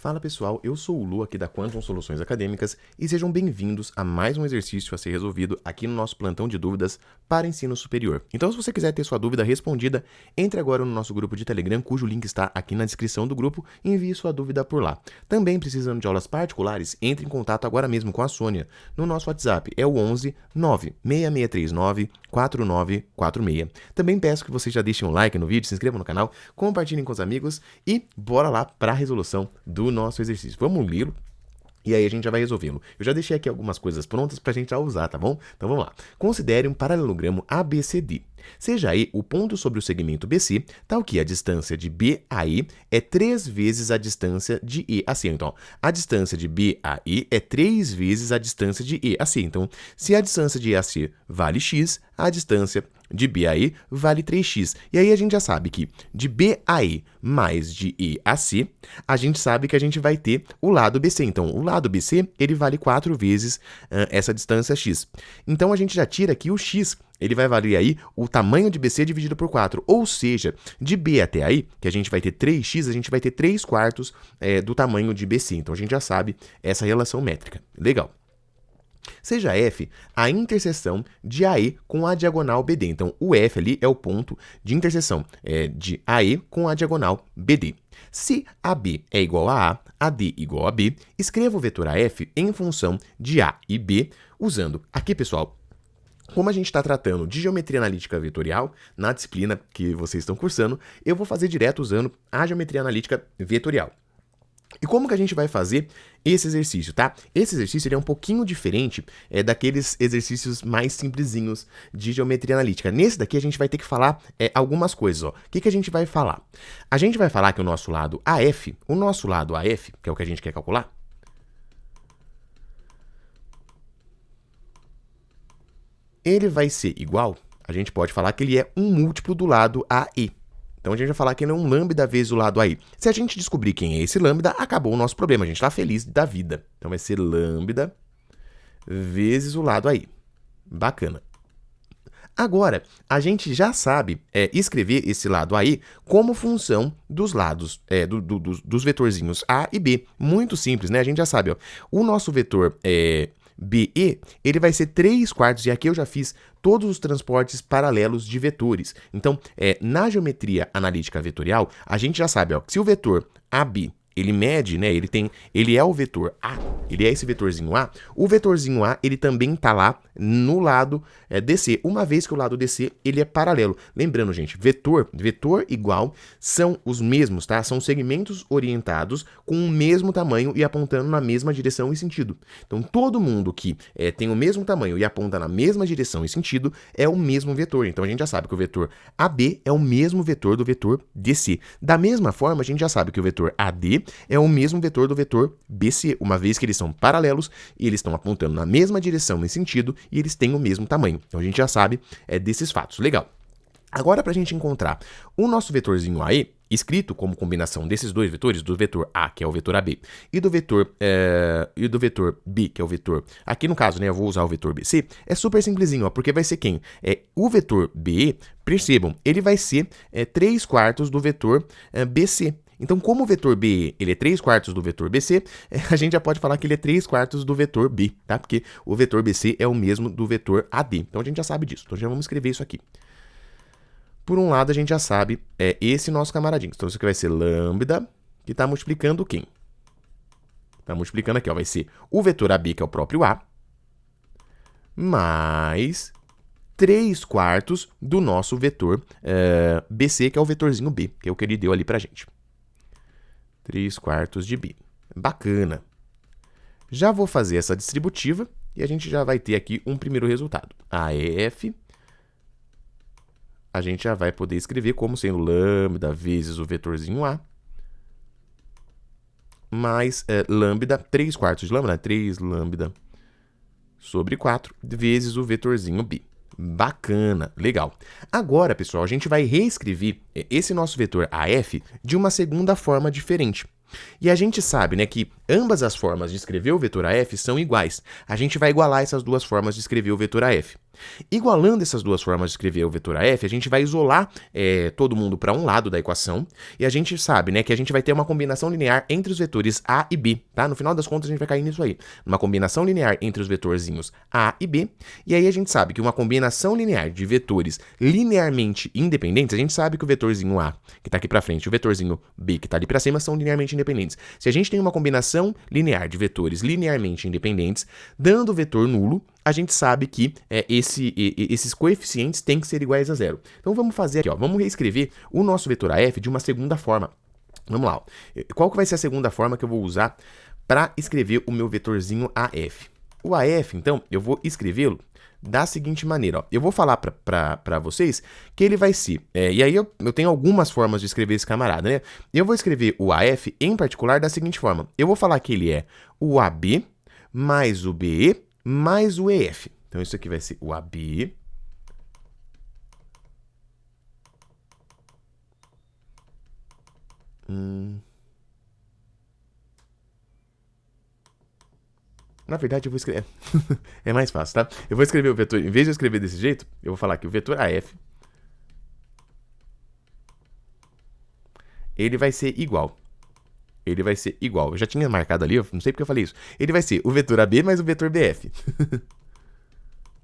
Fala pessoal, eu sou o Lu aqui da Quantum Soluções Acadêmicas e sejam bem-vindos a mais um exercício a ser resolvido aqui no nosso plantão de dúvidas para ensino superior. Então, se você quiser ter sua dúvida respondida, entre agora no nosso grupo de Telegram, cujo link está aqui na descrição do grupo, e envie sua dúvida por lá. Também precisando de aulas particulares, entre em contato agora mesmo com a Sônia no nosso WhatsApp, é o 11 96639 4946. Também peço que vocês já deixem um like no vídeo, se inscrevam no canal, compartilhem com os amigos e bora lá para a resolução do nosso exercício. Vamos lê-lo e aí a gente já vai resolvê-lo. Eu já deixei aqui algumas coisas prontas para a gente já usar, tá bom? Então vamos lá. Considere um paralelogramo ABCD. Seja E o ponto sobre o segmento BC, tal que a distância de B a E é 3 vezes a distância de E a C. Então, a distância de B a E é 3 vezes a distância de E a C. Então, se a distância de E a C vale x, a distância de B a E vale 3x. E aí a gente já sabe que de B a E mais de E a C, a gente sabe que a gente vai ter o lado BC. Então, o lado BC, ele vale 4 vezes essa distância x. Então, a gente já tira aqui o x. Ele vai valer aí o tamanho de BC dividido por 4. Ou seja, de B até aí, que a gente vai ter 3x, a gente vai ter 3 quartos do tamanho de BC. Então, a gente já sabe essa relação métrica. Legal. Seja F a interseção de AE com a diagonal BD. Então, o F ali é o ponto de interseção de AE com a diagonal BD. Se AB é igual a A, AD igual a B, escreva o vetor AF em função de A e B, usando aqui, pessoal, como a gente está tratando de geometria analítica vetorial, na disciplina que vocês estão cursando, eu vou fazer direto usando a geometria analítica vetorial. E como que a gente vai fazer esse exercício, tá? Esse exercício ele é um pouquinho diferente daqueles exercícios mais simplesinhos de geometria analítica. Nesse daqui a gente vai ter que falar algumas coisas, ó. O que a gente vai falar? A gente vai falar que o nosso lado AF, que é o que a gente quer calcular, ele vai ser igual, a gente pode falar que ele é um múltiplo do lado AE. Então, a gente vai falar que ele é um lambda vezes o lado AE. Se a gente descobrir quem é esse lambda, acabou o nosso problema. A gente está feliz da vida. Então, vai ser lambda vezes o lado AE. Bacana. Agora, a gente já sabe escrever esse lado AE como função dos lados, dos vetorzinhos A e B. Muito simples, né? A gente já sabe, ó, o nosso vetor BE, ele vai ser 3 quartos, e aqui eu já fiz todos os transportes paralelos de vetores. Então, na geometria analítica vetorial, a gente já sabe, ó, que se o vetor AB, ele mede, né, ele é o vetor A, ele é esse vetorzinho A, o vetorzinho A, ele também tá lá no lado DC, uma vez que o lado DC, ele é paralelo. Lembrando, gente, vetor igual são os mesmos, tá? São segmentos orientados com o mesmo tamanho e apontando na mesma direção e sentido. Então, todo mundo que tem o mesmo tamanho e aponta na mesma direção e sentido é o mesmo vetor. Então, a gente já sabe que o vetor AB é o mesmo vetor do vetor DC. Da mesma forma, a gente já sabe que o vetor AD é o mesmo vetor do vetor BC, uma vez que eles são paralelos e eles estão apontando na mesma direção e sentido e eles têm o mesmo tamanho. Então, a gente já sabe desses fatos. Legal. Agora, para a gente encontrar o nosso vetorzinho AE, escrito como combinação desses dois vetores, do vetor A, que é o vetor AB, e do vetor B, que é o vetor... Aqui no caso, né, eu vou usar o vetor BC, é super simplesinho, ó, porque vai ser quem? O vetor BE, percebam, ele vai ser 3 quartos do vetor BC. Então, como o vetor B ele é 3 quartos do vetor BC, a gente já pode falar que ele é 3 quartos do vetor B, tá? Porque o vetor BC é o mesmo do vetor AD. Então, a gente já sabe disso. Então, já vamos escrever isso aqui. Por um lado, a gente já sabe esse nosso camaradinho. Então, isso aqui vai ser lambda, que está multiplicando quem? Está multiplicando aqui, ó, vai ser o vetor AB, que é o próprio A, mais 3 quartos do nosso vetor BC, que é o vetorzinho B, que é o que ele deu ali pra gente. 3 quartos de B. Bacana. Já vou fazer essa distributiva e a gente já vai ter aqui um primeiro resultado. AF, a gente já vai poder escrever como sendo lambda vezes o vetorzinho A, mais lambda, 3 quartos de lambda, 3 lambda sobre 4, vezes o vetorzinho B. Bacana, legal. Agora, pessoal, a gente vai reescrever esse nosso vetor AF de uma segunda forma diferente. E a gente sabe, né, que ambas as formas de escrever o vetor AF são iguais. A gente vai igualar essas duas formas de escrever o vetor AF. Igualando essas duas formas de escrever o vetor AF, a gente vai isolar todo mundo para um lado da equação, e a gente sabe, né, que a gente vai ter uma combinação linear entre os vetores A e B, tá? No final das contas, a gente vai cair nisso aí. Uma combinação linear entre os vetorzinhos A e B, e aí a gente sabe que uma combinação linear de vetores linearmente independentes, a gente sabe que o vetorzinho A, que está aqui para frente, e o vetorzinho B, que está ali para cima, são linearmente independentes. Se a gente tem uma combinação linear de vetores linearmente independentes, dando vetor nulo, a gente sabe que esses coeficientes têm que ser iguais a zero. Então vamos fazer aqui, ó, vamos reescrever o nosso vetor AF de uma segunda forma. Vamos lá. Ó. Qual que vai ser a segunda forma que eu vou usar para escrever o meu vetorzinho AF? O AF, então, eu vou escrevê-lo da seguinte maneira. Ó. Eu vou falar para vocês que ele vai ser... e aí eu tenho algumas formas de escrever esse camarada, né? Eu vou escrever o AF em particular da seguinte forma. Eu vou falar que ele é o AB mais o BE mais o EF. Então, isso aqui vai ser o AB Na verdade, eu vou escrever... é mais fácil, tá? Eu vou escrever o vetor... Em vez de eu escrever desse jeito, eu vou falar que o vetor AF ele vai ser igual. Ele vai ser igual. Eu já tinha marcado ali, eu não sei porque eu falei isso. Ele vai ser o vetor AB mais o vetor BF.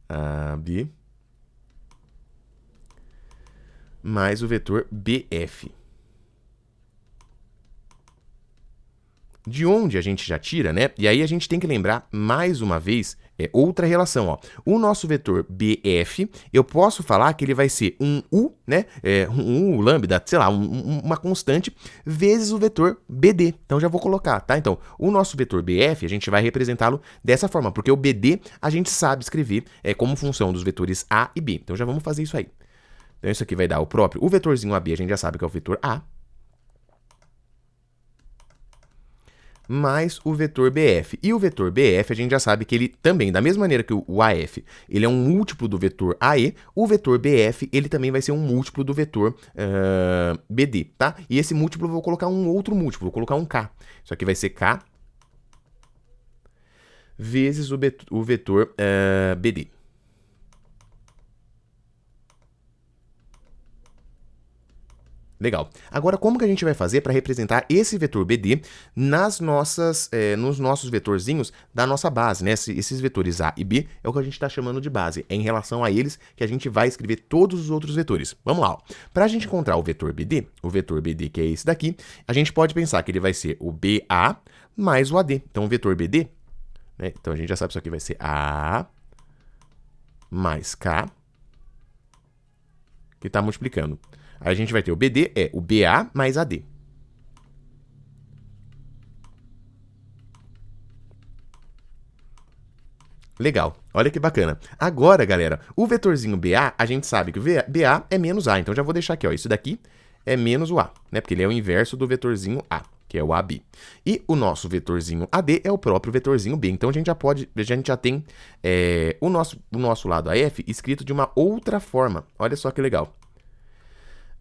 AB mais o vetor BF. De onde a gente já tira, né? E aí a gente tem que lembrar, mais uma vez, outra relação, ó. O nosso vetor BF, eu posso falar que ele vai ser um U, né? Um U lambda, sei lá, uma constante, vezes o vetor BD. Então já vou colocar, tá? Então, o nosso vetor BF, a gente vai representá-lo dessa forma, porque o BD a gente sabe escrever como função dos vetores A e B. Então já vamos fazer isso aí. Então isso aqui vai dar o próprio, o vetorzinho AB a gente já sabe que é o vetor A, mais o vetor BF. E o vetor BF, a gente já sabe que ele também, da mesma maneira que o AF, ele é um múltiplo do vetor AE, o vetor BF, ele também vai ser um múltiplo do vetor BD, tá? E esse múltiplo eu vou colocar um outro múltiplo, vou colocar um K. Isso aqui vai ser K vezes o vetor BD. Legal. Agora, como que a gente vai fazer para representar esse vetor BD nos nossos vetorzinhos da nossa base, né? Esses vetores A e B é o que a gente está chamando de base. É em relação a eles que a gente vai escrever todos os outros vetores. Vamos lá. Para a gente encontrar o vetor BD que é esse daqui, a gente pode pensar que ele vai ser o BA mais o AD. Então, o vetor BD, né? Então, a gente já sabe que isso aqui vai ser A mais K, que está multiplicando. Aí a gente vai ter o BD, o BA mais AD. Legal, olha que bacana. Agora, galera, o vetorzinho BA, a gente sabe que o BA é menos A. Então já vou deixar aqui, ó, isso daqui é menos o A, né? Porque ele é o inverso do vetorzinho A, que é o AB. E o nosso vetorzinho AD é o próprio vetorzinho B. Então a gente já tem o nosso lado AF escrito de uma outra forma. Olha só que legal.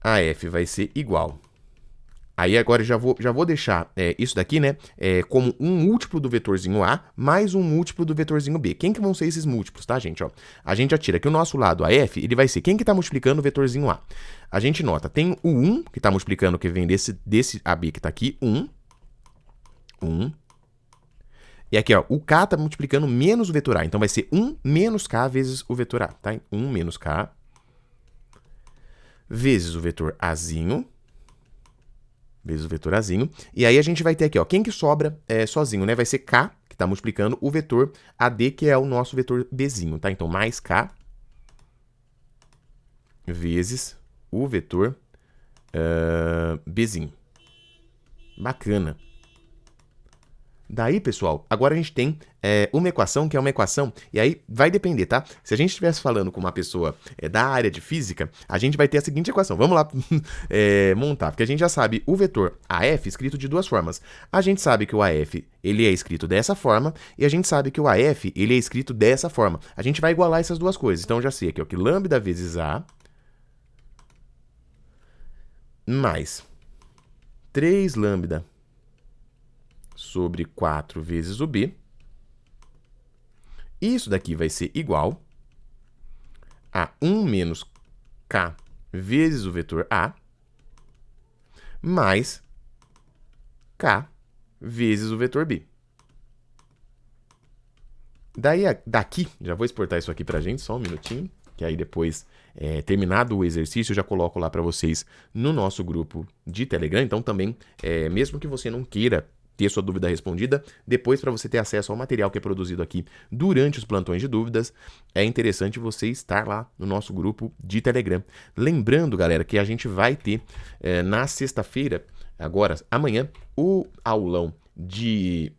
AF vai ser igual. Aí agora eu já vou deixar isso daqui, né, como um múltiplo do vetorzinho A mais um múltiplo do vetorzinho B. Quem que vão ser esses múltiplos, tá, gente? Ó, a gente já tira que o nosso lado AF, ele vai ser quem que está multiplicando o vetorzinho A. A gente nota, tem o 1, que está multiplicando, que vem desse AB que está aqui, 1. E aqui, ó, o K está multiplicando menos o vetor A. Então vai ser 1 menos K vezes o vetor A, tá? 1 menos K vezes o vetor Azinho, e aí a gente vai ter aqui, ó, quem que sobra sozinho, né? Vai ser K, que está multiplicando o vetor AD, que é o nosso vetor Bzinho, tá? Então, mais K vezes o vetor Bzinho. Bacana. Daí, pessoal, agora a gente tem uma equação que é uma equação, e aí vai depender, tá? Se a gente estivesse falando com uma pessoa da área de física, a gente vai ter a seguinte equação. Vamos lá montar, porque a gente já sabe o vetor AF escrito de duas formas. A gente sabe que o AF ele é escrito dessa forma, e a gente sabe que o AF ele é escrito dessa forma. A gente vai igualar essas duas coisas. Então, eu já sei aqui ó, que lambda vezes A mais 3 lambda sobre 4 vezes o B. Isso daqui vai ser igual a 1 menos k vezes o vetor A mais k vezes o vetor B. Daí, daqui, já vou exportar isso aqui pra gente, só um minutinho, que aí depois, terminado o exercício, eu já coloco lá para vocês no nosso grupo de Telegram. Então também, mesmo que você não queira ter sua dúvida respondida, depois para você ter acesso ao material que é produzido aqui durante os plantões de dúvidas, é interessante você estar lá no nosso grupo de Telegram. Lembrando, galera, que a gente vai ter na sexta-feira, agora, amanhã, o aulão de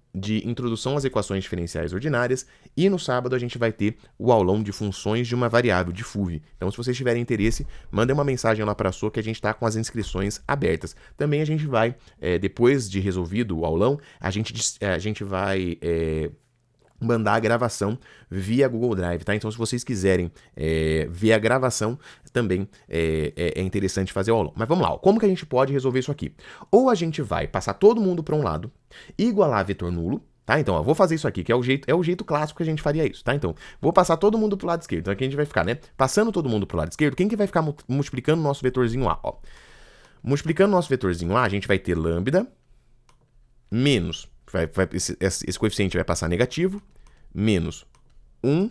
introdução às equações diferenciais ordinárias, e no sábado a gente vai ter o aulão de funções de uma variável de Fuvie. Então, se vocês tiverem interesse, mandem uma mensagem lá para a sua que a gente está com as inscrições abertas. Também a gente vai, depois de resolvido o aulão, a gente vai mandar a gravação via Google Drive, tá? Então, se vocês quiserem ver a gravação, também é interessante fazer o aulão. Mas vamos lá, ó. Como que a gente pode resolver isso aqui? Ou a gente vai passar todo mundo para um lado, igualar vetor nulo, tá? Então, ó, vou fazer isso aqui, que é o jeito clássico que a gente faria isso, tá? Então, vou passar todo mundo pro lado esquerdo. Então, aqui a gente vai ficar, né? Passando todo mundo pro lado esquerdo, quem que vai ficar multiplicando o nosso vetorzinho A, ó? Multiplicando o nosso vetorzinho A, a gente vai ter lambda menos, esse coeficiente vai passar negativo, menos 1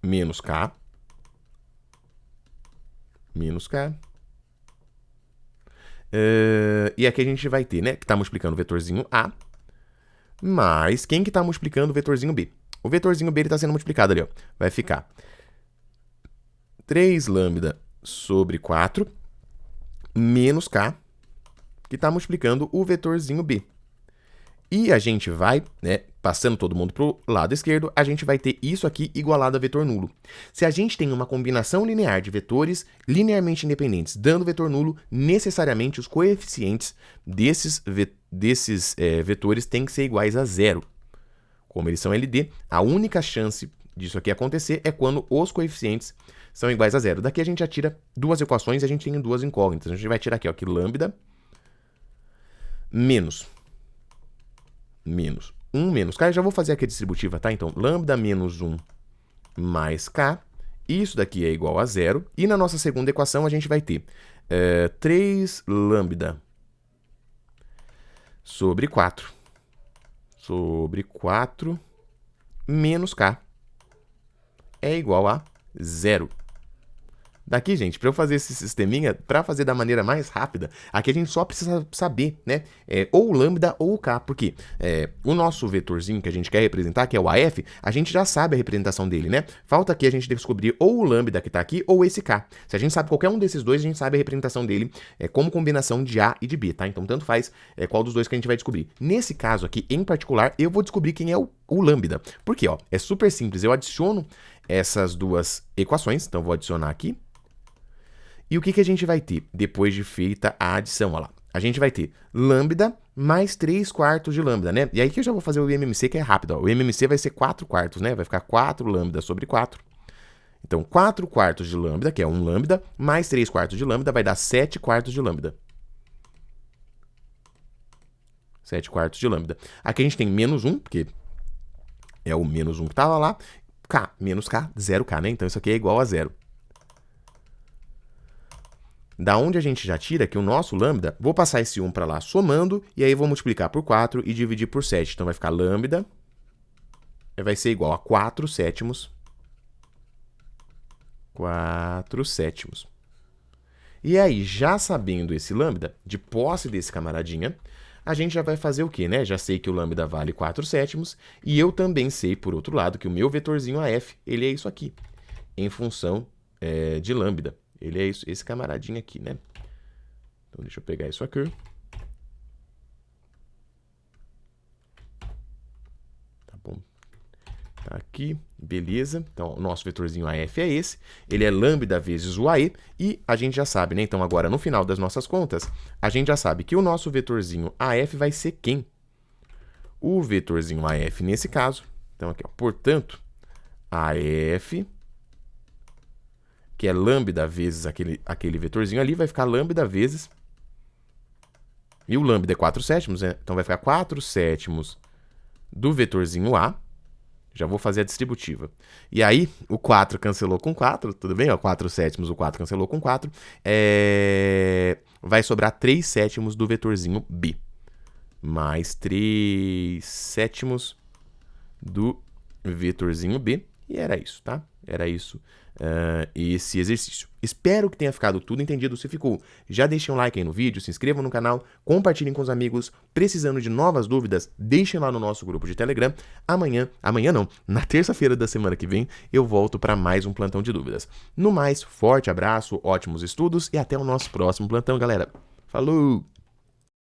menos k, e aqui a gente vai ter, né, que está multiplicando o vetorzinho A, mais quem que está multiplicando o vetorzinho B? O vetorzinho B está sendo multiplicado ali, ó. Vai ficar 3 lambda sobre 4 menos k, que está multiplicando o vetorzinho B. E a gente vai, né, passando todo mundo para o lado esquerdo, a gente vai ter isso aqui igualado a vetor nulo. Se a gente tem uma combinação linear de vetores linearmente independentes dando vetor nulo, necessariamente os coeficientes desses vetores têm que ser iguais a zero. Como eles são LD, a única chance disso aqui acontecer é quando os coeficientes são iguais a zero. Daqui a gente já tira duas equações e a gente tem duas incógnitas. A gente vai tirar aqui, ó, que lambda menos 1 menos k, eu já vou fazer aqui a distributiva, tá? Então, lambda menos 1 mais k, isso daqui é igual a zero, e na nossa segunda equação a gente vai ter 3 lambda sobre 4 menos k é igual a zero. Daqui, gente, para eu fazer esse sisteminha, para fazer da maneira mais rápida, aqui a gente só precisa saber, né, ou o lambda ou o k, porque o nosso vetorzinho que a gente quer representar, que é o AF, a gente já sabe a representação dele, né? Falta aqui a gente descobrir ou o lambda que está aqui ou esse k. Se a gente sabe qualquer um desses dois, a gente sabe a representação dele como combinação de A e de B, tá? Então, tanto faz qual dos dois que a gente vai descobrir. Nesse caso aqui, em particular, eu vou descobrir quem é o lambda. Por quê? Ó, é super simples, eu adiciono essas duas equações, então vou adicionar aqui. E o que a gente vai ter depois de feita a adição? Olha lá. A gente vai ter lambda mais 3/4 de lambda, né? E aí que eu já vou fazer o MMC, que é rápido. Ó. O MMC vai ser 4/4, né? Vai ficar 4 lambda sobre 4. Então, 4/4 de lambda, que é 1 lambda, mais 3/4 de lambda, vai dar 7/4 de lambda. 7/4 de lambda. Aqui a gente tem menos 1, porque é o menos 1 que estava lá. K, menos K, 0K, né? Então, isso aqui é igual a 0. Da onde a gente já tira que o nosso lambda, vou passar esse 1 para lá somando, e aí vou multiplicar por 4 e dividir por 7. Então vai ficar lambda, vai ser igual a 4 sétimos. 4 sétimos. E aí, já sabendo esse lambda, de posse desse camaradinha, a gente já vai fazer o quê, né? Já sei que o lambda vale 4 sétimos, e eu também sei, por outro lado, que o meu vetorzinho AF, ele é isso aqui, em função de lambda. Ele é isso, esse camaradinho aqui, né? Então, deixa eu pegar isso aqui. Tá bom. Tá aqui, beleza. Então, o nosso vetorzinho AF é esse. Ele é lambda vezes o AE. E a gente já sabe, né? Então, agora, no final das nossas contas, a gente já sabe que o nosso vetorzinho AF vai ser quem? O vetorzinho AF nesse caso. Então, aqui, ó. Portanto, AF... que é lambda vezes aquele vetorzinho ali, vai ficar lambda vezes... E o lambda é 4 sétimos, né? Então vai ficar 4 sétimos do vetorzinho A Já vou fazer a distributiva. E aí, o 4 cancelou com 4, tudo bem? Ó, 4 sétimos, o 4 cancelou com 4. Vai sobrar 3 sétimos do vetorzinho B. Mais 3 sétimos do vetorzinho B. E era isso, tá? Era isso, esse exercício. Espero que tenha ficado tudo entendido. Se ficou, já deixem um like aí no vídeo, se inscrevam no canal, compartilhem com os amigos. Precisando de novas dúvidas, deixem lá no nosso grupo de Telegram. Amanhã não, na terça-feira da semana que vem, eu volto para mais um plantão de dúvidas. No mais, forte abraço, ótimos estudos e até o nosso próximo plantão, galera. Falou!